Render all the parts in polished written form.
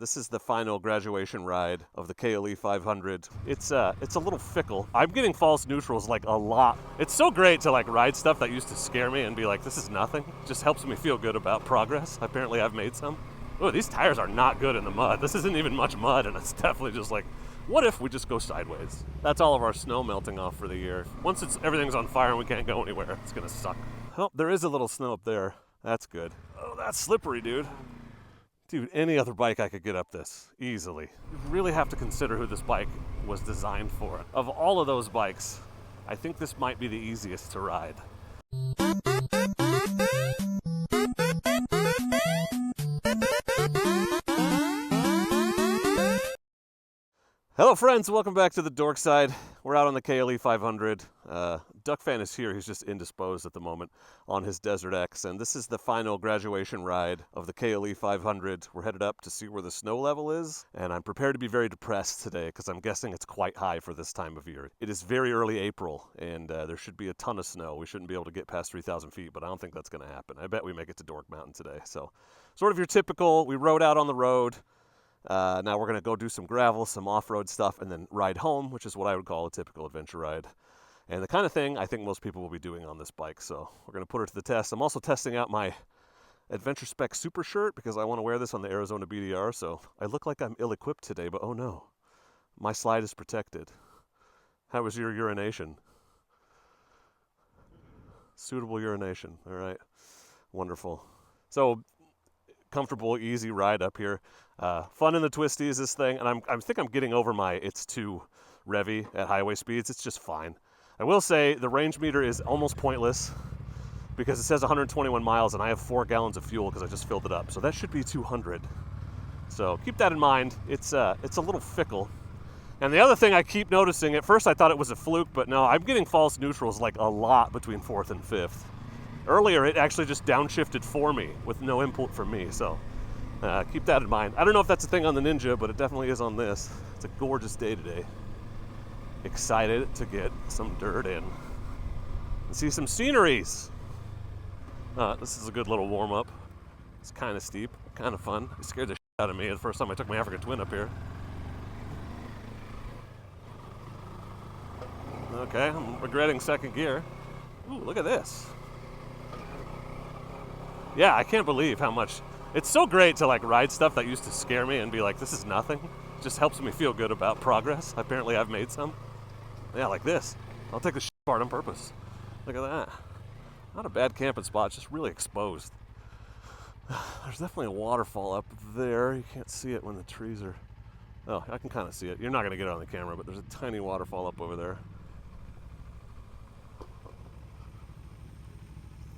This is the final graduation ride of the KLE500. It's a little fickle. I'm getting false neutrals like a lot. It's so great to like ride stuff that used to scare me and be like, this is nothing. It just helps me feel good about progress. Apparently I've made some. Oh, these tires are not good in the mud. This isn't even much mud, and it's definitely just like, what if we just go sideways? That's all of our snow melting off for the year. Once everything's on fire and we can't go anywhere, it's gonna suck. Oh, there is a little snow up there. That's good. Oh, that's slippery, dude. Dude, any other bike I could get up this easily. You really have to consider who this bike was designed for. Of all of those bikes, I think this might be the easiest to ride. Hello friends, welcome back to the Dork side. We're out on the KLE500. Duck fan is here, he's just indisposed at the moment on his Desert X, and this is the final graduation ride of the KLE500. We're headed up to see where the snow level is, and I'm prepared to be very depressed today because I'm guessing it's quite high for this time of year. It is very early April, and there should be a ton of snow. We shouldn't be able to get past 3,000 feet, but I don't think that's going to happen. I bet we make it to Dork Mountain today. So sort of your typical, we rode out on the road. Now we're going to go do some gravel, some off-road stuff, and then ride home, which is what I would call a typical adventure ride. And the kind of thing I think most people will be doing on this bike, so we're going to put her to the test. I'm also testing out my Adventure Spec Super Shirt because I want to wear this on the Arizona BDR, so I look like I'm ill-equipped today, but oh no, my slide is protected. How was your urination? Suitable urination, all right, wonderful. So, comfortable, easy ride up here. Fun in the twisties, this thing, and I think I'm getting over my it's too revvy at highway speeds. It's just fine. I will say the range meter is almost pointless because it says 121 miles and I have 4 gallons of fuel because I just filled it up. So that should be 200. So keep that in mind. It's a little fickle. And the other thing I keep noticing, at first I thought it was a fluke, but no, I'm getting false neutrals like a lot between 4th and 5th. Earlier, it actually just downshifted for me with no input from me, so keep that in mind. I don't know if that's a thing on the Ninja, but it definitely is on this. It's a gorgeous day today. Excited to get some dirt in and see some sceneries. This is a good little warm-up. It's kind of steep, kind of fun. It scared the shit out of me the first time I took my African Twin up here. Okay, I'm regretting second gear. Ooh, look at this. Yeah, I can't believe how much. It's so great to like ride stuff that used to scare me and be like, this is nothing. It just helps me feel good about progress. Apparently I've made some. Yeah, like this. I'll take the shit part on purpose. Look at that. Not a bad camping spot, just really exposed. There's definitely a waterfall up there. You can't see it when the trees are... Oh, I can kind of see it. You're not going to get it on the camera, but there's a tiny waterfall up over there.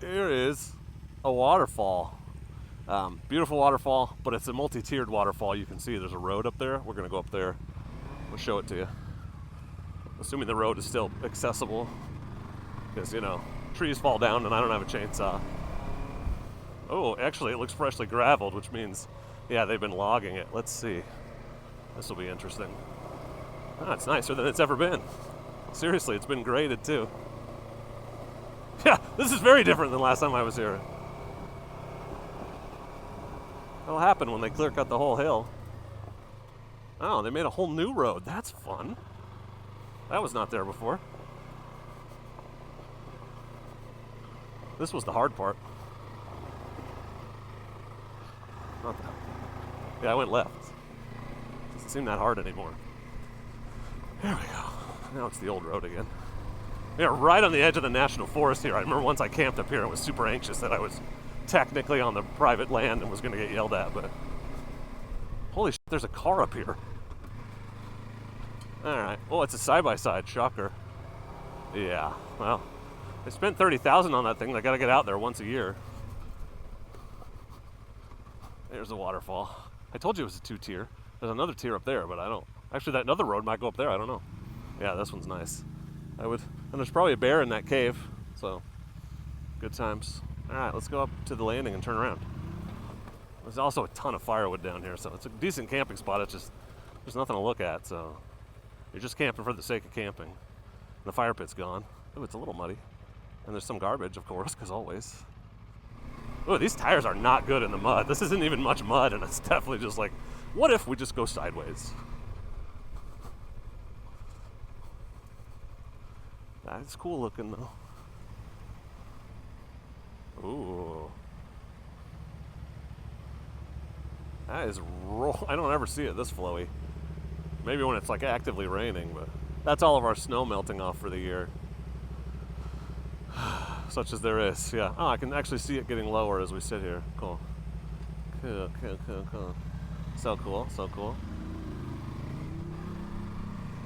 Here is a waterfall. Beautiful waterfall, but it's a multi-tiered waterfall. You can see there's a road up there. We're going to go up there. We'll show it to you. Assuming the road is still accessible. Because, you know, trees fall down and I don't have a chainsaw. Oh, actually it looks freshly graveled, which means, yeah, they've been logging it. Let's see. This will be interesting. Ah, it's nicer than it's ever been. Seriously, it's been graded too. Yeah, this is very different than last time I was here. What'll happen when they clear cut the whole hill? Oh, they made a whole new road. That's fun. That was not there before. This was the hard part. Not that. Yeah, I went left. Doesn't seem that hard anymore. There we go. Now it's the old road again. Yeah, right on the edge of the national forest here. I remember once I camped up here and was super anxious that I was technically on the private land and was going to get yelled at, but holy shit, there's a car up here. Alright, oh, it's a side-by-side, shocker. Yeah, well, they spent $30,000 on that thing. They got to get out there once a year. There's the waterfall. I told you it was a 2-tier. There's another tier up there, but I don't. Actually, that other road might go up there. I don't know. Yeah, this one's nice. I would, and there's probably a bear in that cave, so good times. All right, let's go up to the landing and turn around. There's also a ton of firewood down here, so it's a decent camping spot. It's just there's nothing to look at, so you're just camping for the sake of camping. And the fire pit's gone. Oh, it's a little muddy, and there's some garbage, of course, because always. Oh, these tires are not good in the mud. This isn't even much mud, and it's definitely just like, What if we just go sideways? That's cool looking though. Ooh. That is I don't ever see it this flowy. Maybe when it's like actively raining, but that's all of our snow melting off for the year. Such as there is, yeah. Oh, I can actually see it getting lower as we sit here. Cool. Cool, cool, cool, cool. So cool, so cool.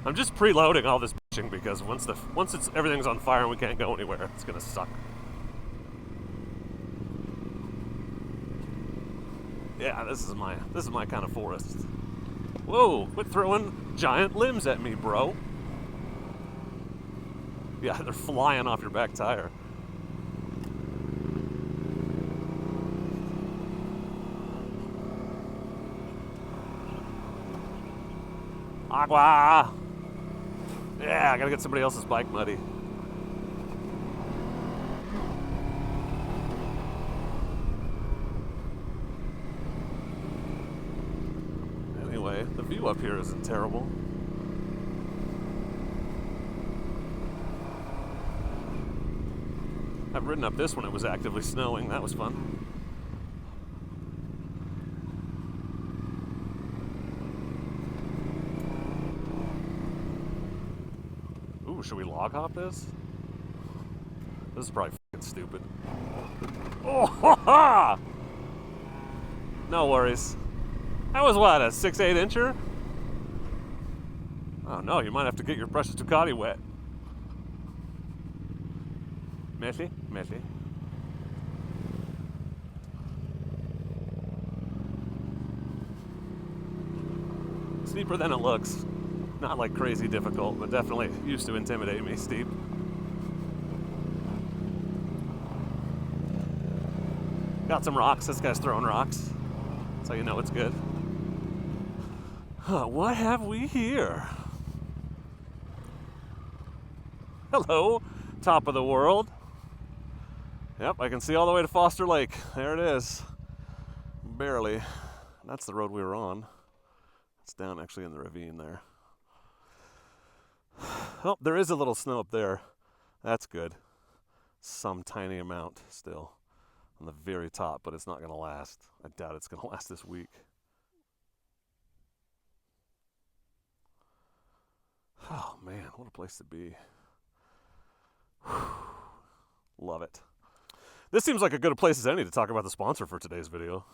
I'm just preloading all this bitching because once everything's on fire and we can't go anywhere, it's gonna suck. Yeah, this is my kind of forest. Whoa, quit throwing giant limbs at me, bro. Yeah, they're flying off your back tire. Agua! Yeah, I gotta get somebody else's bike muddy. Anyway, the view up here isn't terrible. I've ridden up this when it was actively snowing. That was fun. Ooh, should we log hop this? This is probably fucking stupid. Oh, ha, ha! No worries. That was what, a 6/8 incher? Oh no, you might have to get your precious Ducati wet. Messy, messy. Steeper than it looks. Not like crazy difficult, but definitely used to intimidate me steep. Got some rocks. This guy's throwing rocks. That's how you know it's good. What have we here? Hello, top of the world. Yep, I can see all the way to Foster Lake. There it is. Barely. That's the road we were on. It's down actually in the ravine there. Oh, there is a little snow up there. That's good. Some tiny amount still on the very top, but it's not going to last. I doubt it's going to last this week. Oh man, what a place to be. Love it. This seems like a good place as any to talk about the sponsor for today's video,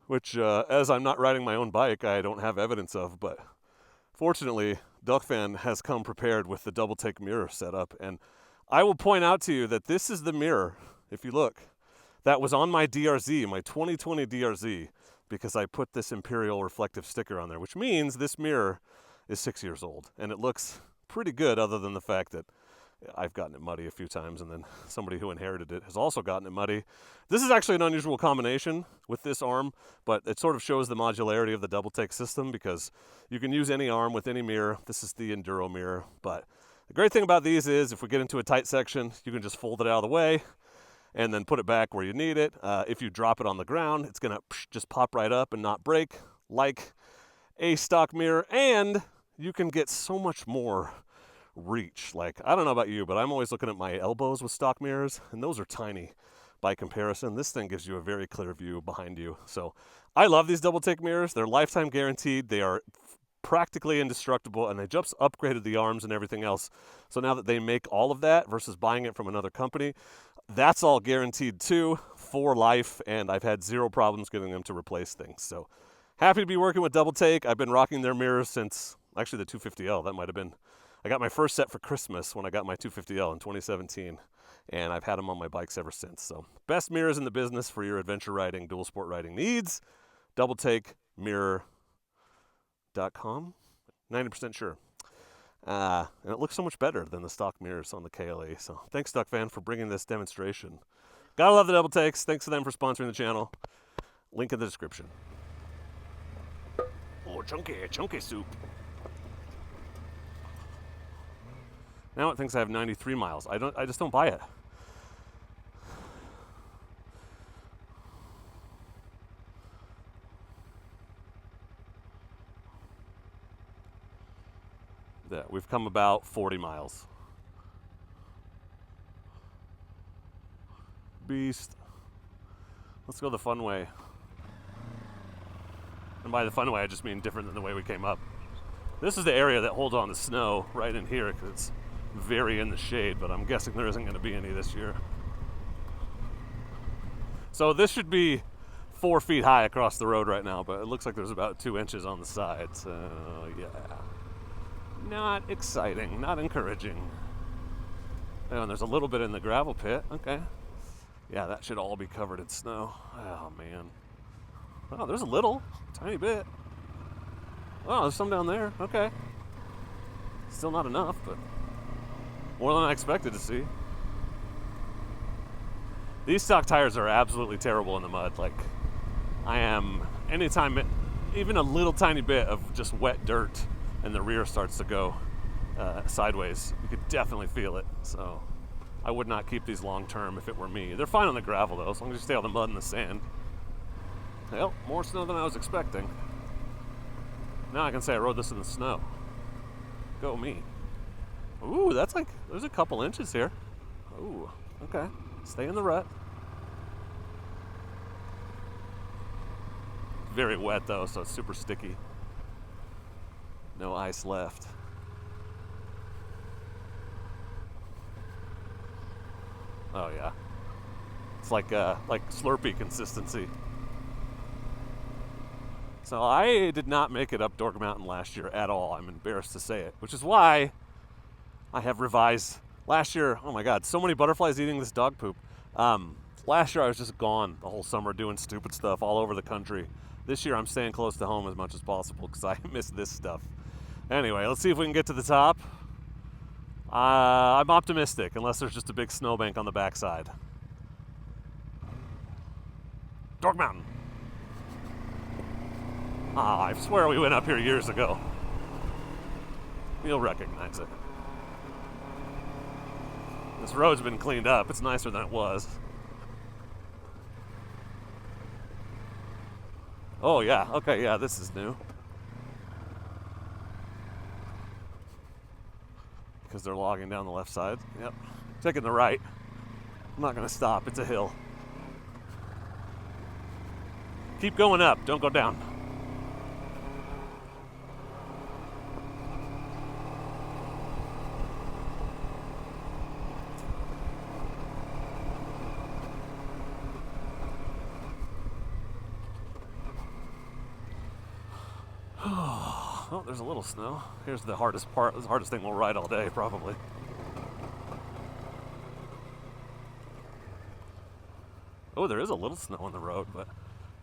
which as I'm not riding my own bike, I don't have evidence of, but fortunately, Duckfan has come prepared with the double take mirror setup, and I will point out to you that this is the mirror, if you look, that was on my DRZ, my 2020 DRZ, because I put this Imperial reflective sticker on there, which means this mirror is 6 years old, and it looks pretty good other than the fact that I've gotten it muddy a few times, and then somebody who inherited it has also gotten it muddy. This is actually an unusual combination with this arm, but it sort of shows the modularity of the double take system because you can use any arm with any mirror. This is the Enduro mirror, but the great thing about these is if we get into a tight section, you can just fold it out of the way and then put it back where you need it. If you drop it on the ground, it's going to just pop right up and not break like a stock mirror, and you can get so much more reach. Like, I don't know about you, but I'm always looking at my elbows with stock mirrors, and those are tiny by comparison. This thing gives you a very clear view behind you. So I love these double take mirrors. They're lifetime guaranteed. They are practically indestructible, and they just upgraded the arms and everything else. So now that they make all of that versus buying it from another company, that's all guaranteed too for life, and I've had zero problems getting them to replace things. So happy to be working with Double Take. I've been rocking their mirrors since actually the 250L. That might have been, I got my first set for Christmas when I got my 250L in 2017, and I've had them on my bikes ever since. So best mirrors in the business for your adventure riding, dual sport riding needs. DoubleTakeMirror.com, 90% sure. And it looks so much better than the stock mirrors on the KLE. So thanks, Duckfan, for bringing this demonstration. Gotta love the double takes. Thanks to them for sponsoring the channel. Link in the description. Oh, chunky soup. Now it thinks I have 93 miles. I just don't buy it. Yeah, we've come about 40 miles. Beast. Let's go the fun way. And by the fun way, I just mean different than the way we came up. This is the area that holds on to snow right in here because it's very in the shade, but I'm guessing there isn't going to be any this year. So this should be 4 feet high across the road right now, but it looks like there's about 2 inches on the side, so yeah. Not exciting, not encouraging. Oh, and there's a little bit in the gravel pit, okay. Yeah, that should all be covered in snow. Oh, man. Oh, there's a little, tiny bit. Oh, there's some down there, okay. Still not enough, but more than I expected to see. These stock tires are absolutely terrible in the mud. Like, anytime even a little tiny bit of just wet dirt and the rear starts to go sideways, you could definitely feel it. So I would not keep these long term if it were me. They're fine on the gravel though, as long as you stay on the mud and the sand. Well, more snow than I was expecting. Now I can say I rode this in the snow. Go me. Ooh, there's a couple inches here. Ooh, okay. Stay in the rut. Very wet though, so it's super sticky. No ice left. Oh yeah. It's like Slurpee consistency. So I did not make it up Dork Mountain last year at all. I'm embarrassed to say it, which is why I have revised. Last year, oh my God, so many butterflies eating this dog poop. Last year I was just gone the whole summer doing stupid stuff all over the country. This year I'm staying close to home as much as possible because I miss this stuff. Anyway, let's see if we can get to the top. I'm optimistic, unless there's just a big snowbank on the backside. Dork Mountain. I swear we went up here years ago. You'll recognize it. This road's been cleaned up. It's nicer than it was. Oh yeah, okay, yeah, this is new. Because they're logging down the left side. Yep. Taking the right. I'm not gonna stop, it's a hill. Keep going up, don't go down. Oh, there's a little snow. Here's the hardest part. This is the hardest thing we'll ride all day, probably. Oh, there is a little snow on the road, but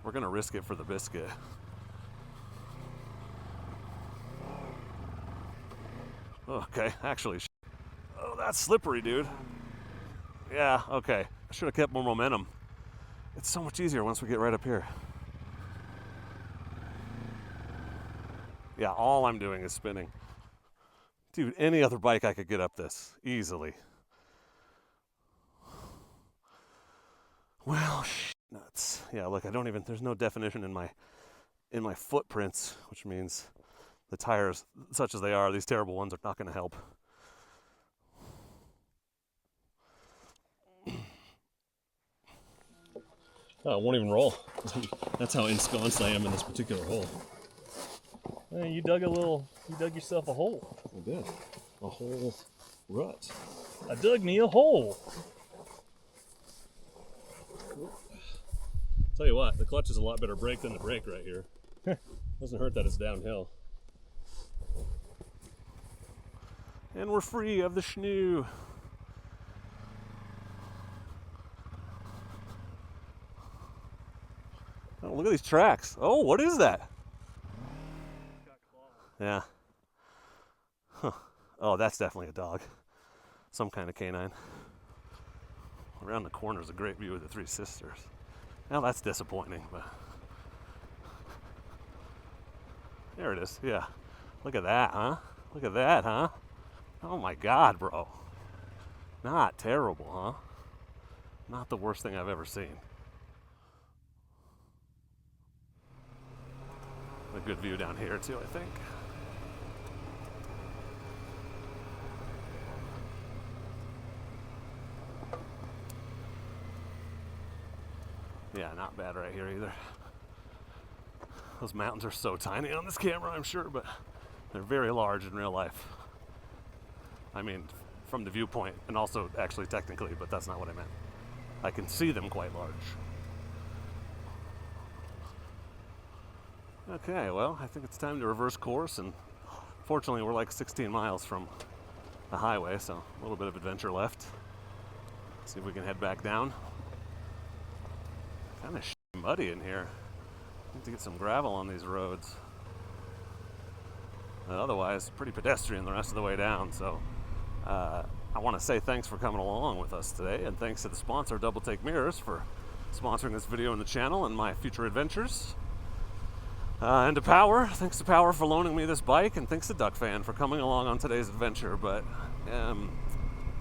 we're gonna risk it for the biscuit. Okay, actually, oh, that's slippery, dude. Yeah, okay. I should have kept more momentum. It's so much easier once we get right up here. Yeah, all I'm doing is spinning. Dude, any other bike I could get up this easily. Well, nuts. Yeah, look, there's no definition in my footprints, which means the tires, such as they are, these terrible ones, are not going to help. Oh, it won't even roll. That's how ensconced I am in this particular hole. Man, you dug yourself a hole. I did. A whole rut. I dug me a hole. Tell you what, the clutch is a lot better brake than the brake right here. Doesn't hurt that it's downhill. And we're free of the snoo. Oh, look at these tracks. Oh, what is that? Yeah. Huh. Oh, that's definitely a dog. Some kind of canine. Around the corner is a great view of the Three Sisters. Now that's disappointing, but there it is. Yeah. Look at that, huh? Look at that, huh? Oh my God, bro. Not terrible, huh? Not the worst thing I've ever seen. A good view down here too, I think. not bad right here either. Those mountains are so tiny on this camera, I'm sure, but they're very large in real life. I mean, from the viewpoint, and also actually technically, but that's not what I meant. I can see them quite large. Okay, well, I think it's time to reverse course, and fortunately we're like 16 miles from the highway, so a little bit of adventure left. See if we can head back down. Kind of muddy in here. Need to get some gravel on these roads. Otherwise, pretty pedestrian the rest of the way down, so I want to say thanks for coming along with us today, and thanks to the sponsor, Double Take Mirrors, for sponsoring this video and the channel and my future adventures. And to Power, thanks to Power for loaning me this bike, and thanks to Duck Fan for coming along on today's adventure. But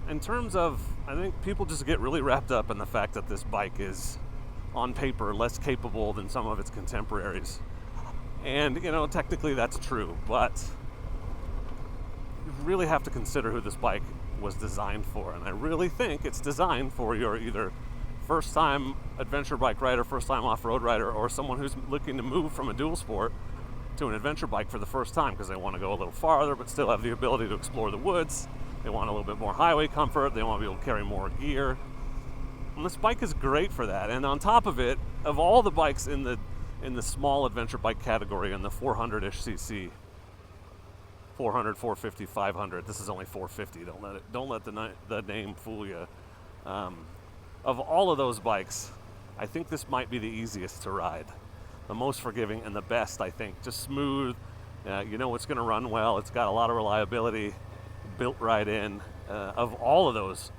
in terms of, I think people just get really wrapped up in the fact that this bike is, on paper, less capable than some of its contemporaries. And, you know, technically that's true, but you really have to consider who this bike was designed for. And I really think it's designed for your either first-time adventure bike rider, first-time off-road rider, or someone who's looking to move from a dual sport to an adventure bike for the first time because they want to go a little farther but still have the ability to explore the woods. They want a little bit more highway comfort. They want to be able to carry more gear. And this bike is great for that. And on top of it, of all the bikes in the small adventure bike category, in the 400-ish cc, 400, 450, 500. This is only 450. Don't let the name fool you. Of all of those bikes, I think this might be the easiest to ride, the most forgiving, and the best. I think just smooth. You know it's going to run well. It's got a lot of reliability, built right in. Of all of those,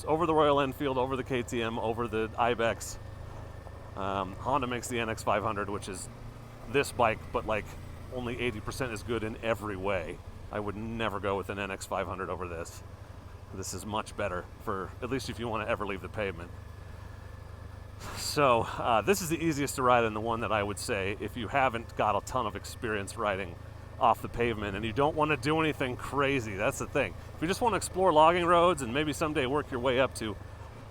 over the Royal Enfield, over the KTM, over the Ibex, Honda makes the NX500, which is this bike, but like only 80% as good in every way. I would never go with an NX500 over this. This is much better, for at least if you want to ever leave the pavement. So this is the easiest to ride, and the one that I would say if you haven't got a ton of experience riding off the pavement and you don't want to do anything crazy. That's the thing. If you just want to explore logging roads and maybe someday work your way up to,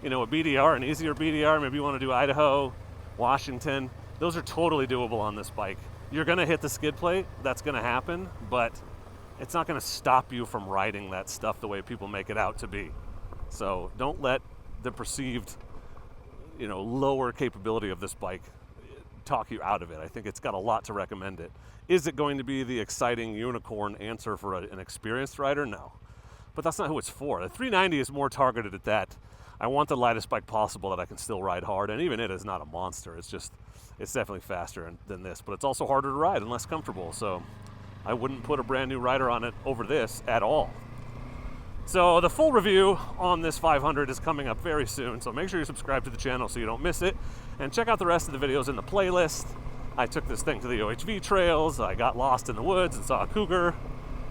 you know, a BDR, an easier BDR, maybe you want to do Idaho, Washington, those are totally doable on this bike. You're going to hit the skid plate, that's going to happen, but it's not going to stop you from riding that stuff the way people make it out to be. So don't let the perceived, you know, lower capability of this bike talk you out of it. I think it's got a lot to recommend it. Is it going to be the exciting unicorn answer for an experienced rider? No. But that's not who it's for. The 390 is more targeted at that. I want the lightest bike possible that I can still ride hard, and even it is not a monster. It's definitely faster than this, but it's also harder to ride and less comfortable. So I wouldn't put a brand new rider on it over this at all. So the full review on this 500 is coming up very soon, so make sure you subscribe to the channel so you don't miss it, and check out the rest of the videos in the playlist. I took this thing to the OHV trails, I got lost in the woods and saw a cougar,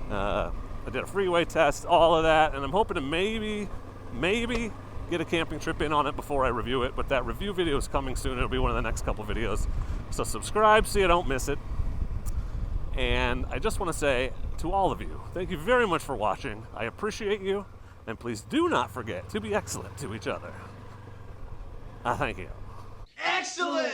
I did a freeway test, all of that, and I'm hoping to maybe get a camping trip in on it before I review it, but that review video is coming soon. It'll be one of the next couple videos, so subscribe so you don't miss it. And I just want to say to all of you, thank you very much for watching. I appreciate you, and please do not forget to be excellent to each other. Thank you. Excellent!